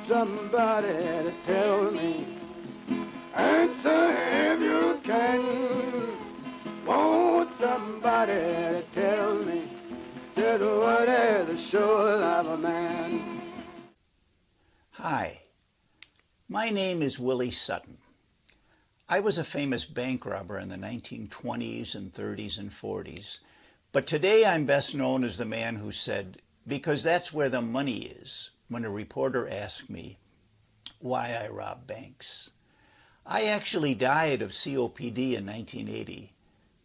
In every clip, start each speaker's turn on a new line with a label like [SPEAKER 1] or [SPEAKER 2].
[SPEAKER 1] somebody to tell me. Answer if you can. Want somebody to tell me that what is the soul of a man.
[SPEAKER 2] Hi, my name is Willie Sutton. I was a famous bank robber in the 1920s and 30s and 40s, but today I'm best known as the man who said, "Because that's where the money is," when a reporter asked me why I rob banks. I actually died of COPD in 1980,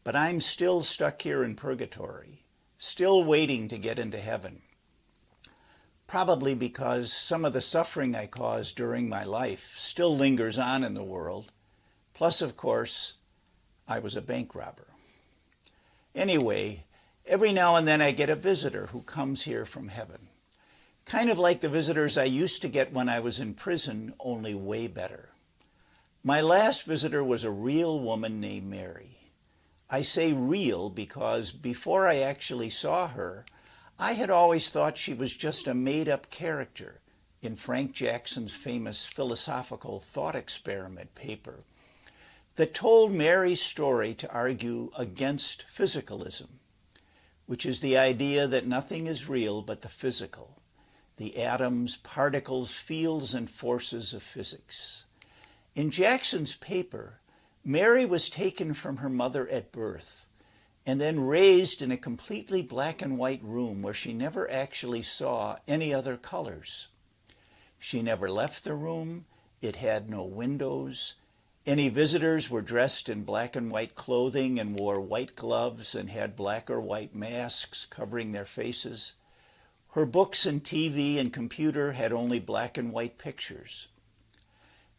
[SPEAKER 2] but I'm still stuck here in purgatory, still waiting to get into heaven. Probably because some of the suffering I caused during my life still lingers on in the world. Plus, of course, I was a bank robber. Anyway, every now and then I get a visitor who comes here from heaven. Kind of like the visitors I used to get when I was in prison, only way better. My last visitor was a real woman named Mary. I say real because before I actually saw her, I had always thought she was just a made-up character in Frank Jackson's famous philosophical thought experiment paper that told Mary's story to argue against physicalism, which is the idea that nothing is real but the physical, the atoms, particles, fields, and forces of physics. In Jackson's paper, Mary was taken from her mother at birth and then raised in a completely black and white room where she never actually saw any other colors. She never left the room. It had no windows. Any visitors were dressed in black and white clothing and wore white gloves and had black or white masks covering their faces. Her books and TV and computer had only black and white pictures.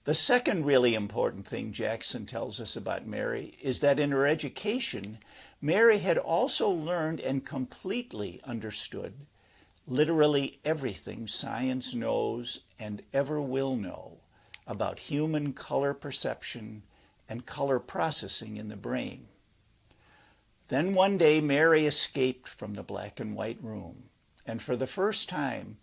[SPEAKER 2] The second really important thing Jackson tells us about Mary is that in her education, Mary had also learned and completely understood literally everything science knows and ever will know about human color perception and color processing in the brain. Then one day Mary escaped from the black and white room and for the first time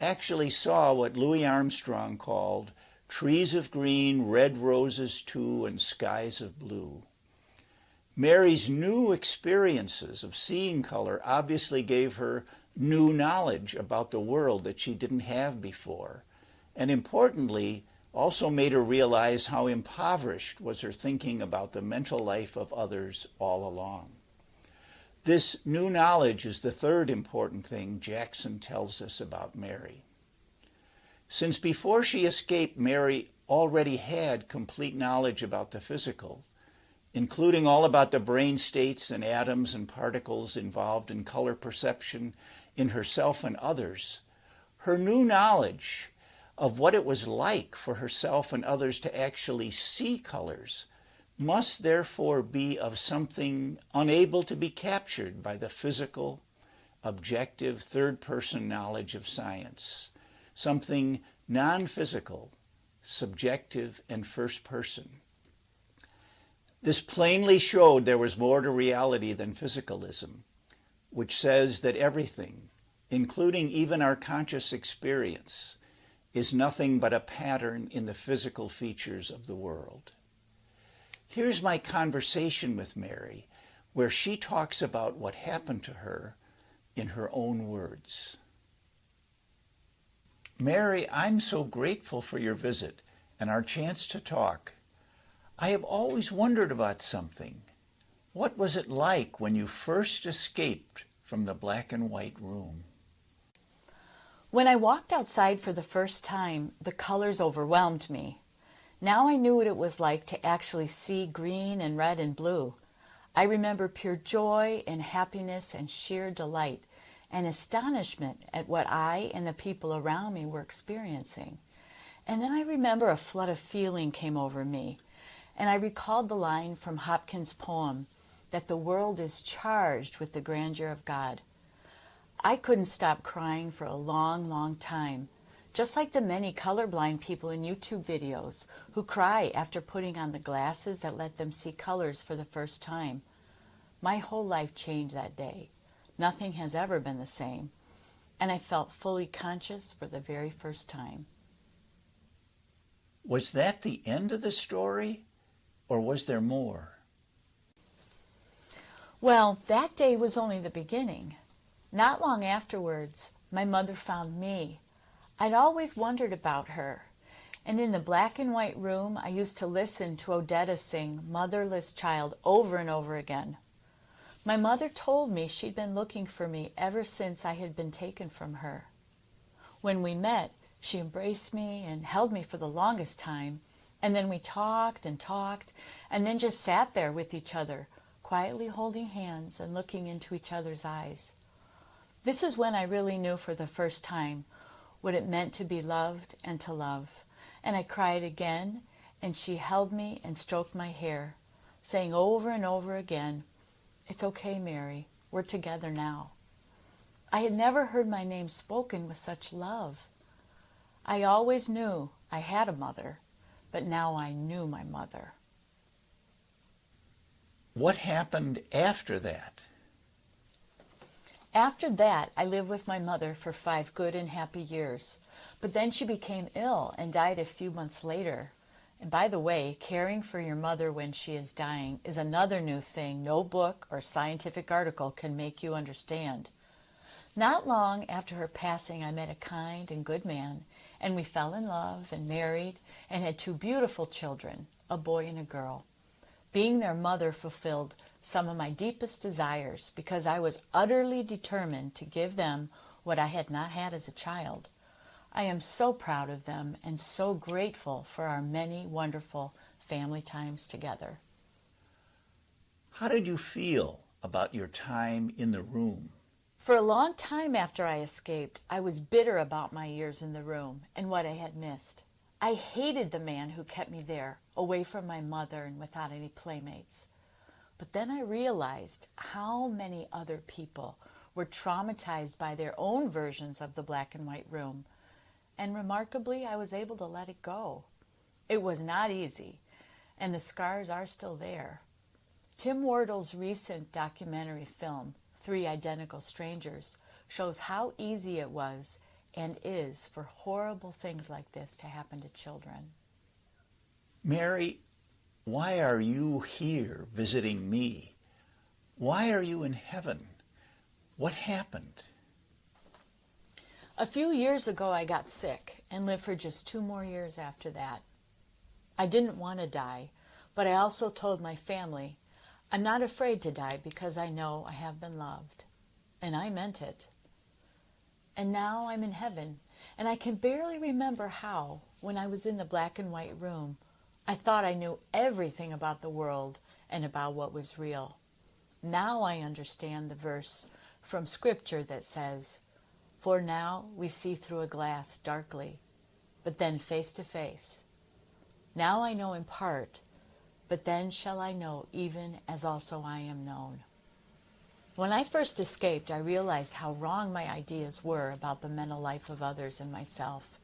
[SPEAKER 2] actually saw what Louis Armstrong called trees of green, red roses too, and skies of blue. Mary's new experiences of seeing color obviously gave her new knowledge about the world that she didn't have before, and importantly, also made her realize how impoverished was her thinking about the mental life of others all along. This new knowledge is the third important thing Jackson tells us about Mary. Since before she escaped, Mary already had complete knowledge about the physical, including all about the brain states and atoms and particles involved in color perception in herself and others, her new knowledge of what it was like for herself and others to actually see colors must therefore be of something unable to be captured by the physical, objective, third-person knowledge of science, something non-physical, subjective, and first-person. This plainly showed there was more to reality than physicalism, which says that everything, including even our conscious experience, is nothing but a pattern in the physical features of the world. Here's my conversation with Mary, where she talks about what happened to her in her own words. Mary, I'm so grateful for your visit and our chance to talk. I have always wondered about something. What was it like when you first escaped from the black and white room?
[SPEAKER 3] When I walked outside for the first time, the colors overwhelmed me. Now I knew what it was like to actually see green and red and blue. I remember pure joy and happiness and sheer delight and astonishment at what I and the people around me were experiencing. And then I remember a flood of feeling came over me, and I recalled the line from Hopkins' poem that the world is charged with the grandeur of God. I couldn't stop crying for a long, long time, just like the many colorblind people in YouTube videos who cry after putting on the glasses that let them see colors for the first time. My whole life changed that day. Nothing has ever been the same, and I felt fully conscious for the very first time.
[SPEAKER 2] Was that the end of the story, or was there more?
[SPEAKER 3] Well, that day was only the beginning. Not long afterwards, my mother found me. I'd always wondered about her, and in the black and white room, I used to listen to Odetta sing Motherless Child over and over again. My mother told me she'd been looking for me ever since I had been taken from her. When we met, she embraced me and held me for the longest time, and then we talked, and then just sat there with each other, quietly holding hands and looking into each other's eyes. This is when I really knew for the first time what it meant to be loved and to love. And I cried again, and she held me and stroked my hair, saying over and over again, "It's okay, Mary, we're together now." I had never heard my name spoken with such love. I always knew I had a mother, but now I knew my mother.
[SPEAKER 2] What happened after that?
[SPEAKER 3] After that, I lived with my mother for 5 good and happy years. But then she became ill and died a few months later. And by the way, caring for your mother when she is dying is another new thing no book or scientific article can make you understand. Not long after her passing, I met a kind and good man, and we fell in love and married and had 2 beautiful children, a boy and a girl. Being their mother fulfilled some of my deepest desires because I was utterly determined to give them what I had not had as a child. I am so proud of them and so grateful for our many wonderful family times together.
[SPEAKER 2] How did you feel about your time in the room?
[SPEAKER 3] For a long time after I escaped, I was bitter about my years in the room and what I had missed. I hated the man who kept me there, away from my mother and without any playmates. But then I realized how many other people were traumatized by their own versions of the black and white room. And remarkably, I was able to let it go. It was not easy, and the scars are still there. Tim Wardle's recent documentary film, 3 Identical Strangers, shows how easy it was and is for horrible things like this to happen to children.
[SPEAKER 2] Mary, why are you here visiting me? Why are you in heaven? What happened?
[SPEAKER 3] A few years ago, I got sick and lived for just 2 more years after that. I didn't want to die, but I also told my family, I'm not afraid to die because I know I have been loved. And I meant it. And now I'm in heaven, and I can barely remember how, when I was in the black and white room, I thought I knew everything about the world and about what was real. Now I understand the verse from Scripture that says, "For now we see through a glass darkly, but then face to face. Now I know in part, but then shall I know even as also I am known." When I first escaped, I realized how wrong my ideas were about the mental life of others and myself.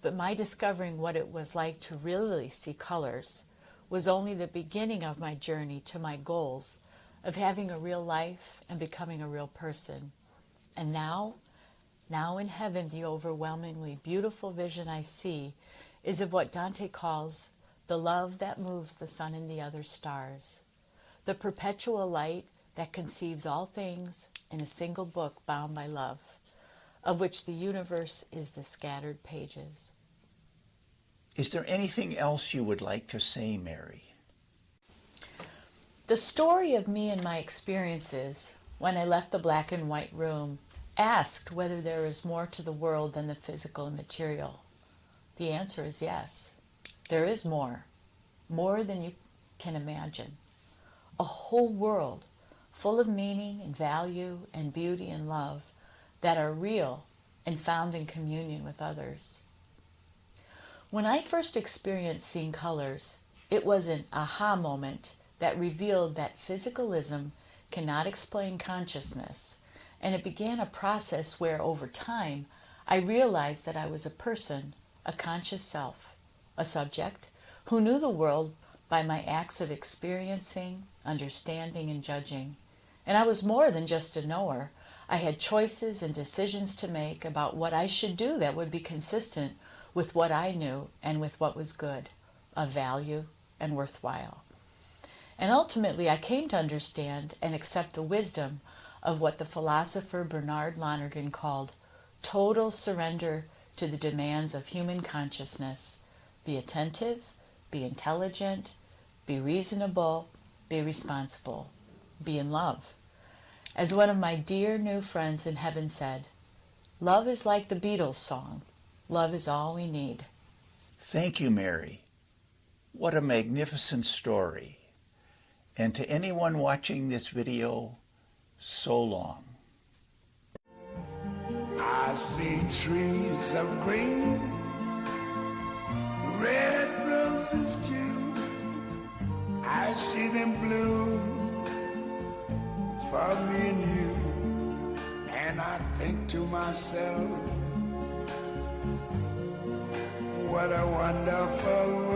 [SPEAKER 3] But my discovering what it was like to really see colors was only the beginning of my journey to my goals of having a real life and becoming a real person. And now in heaven, the overwhelmingly beautiful vision I see is of what Dante calls the love that moves the sun and the other stars, the perpetual light that conceives all things in a single book bound by love, of which the universe is the scattered pages.
[SPEAKER 2] Is there anything else you would like to say, Mary?
[SPEAKER 3] The story of me and my experiences when I left the black and white room asked whether there is more to the world than the physical and material. The answer is yes. There is more than you can imagine. A whole world full of meaning and value and beauty and love that are real and found in communion with others. When I first experienced seeing colors, it was an aha moment that revealed that physicalism cannot explain consciousness, and it began a process where, over time, I realized that I was a person, a conscious self, a subject who knew the world by my acts of experiencing, understanding, and judging. And I was more than just a knower. I had choices and decisions to make about what I should do that would be consistent with what I knew and with what was good, of value, and worthwhile. And ultimately, I came to understand and accept the wisdom of what the philosopher Bernard Lonergan called total surrender to the demands of human consciousness. Be attentive, be intelligent, be reasonable, be responsible, be in love. As one of my dear new friends in heaven said, love is like the Beatles song, love is all we need.
[SPEAKER 2] Thank you, Mary. What a magnificent story. And to anyone watching this video, so long.
[SPEAKER 4] I see trees of green, red roses too. I see them bloom for me and you. And I think to myself, what a wonderful world.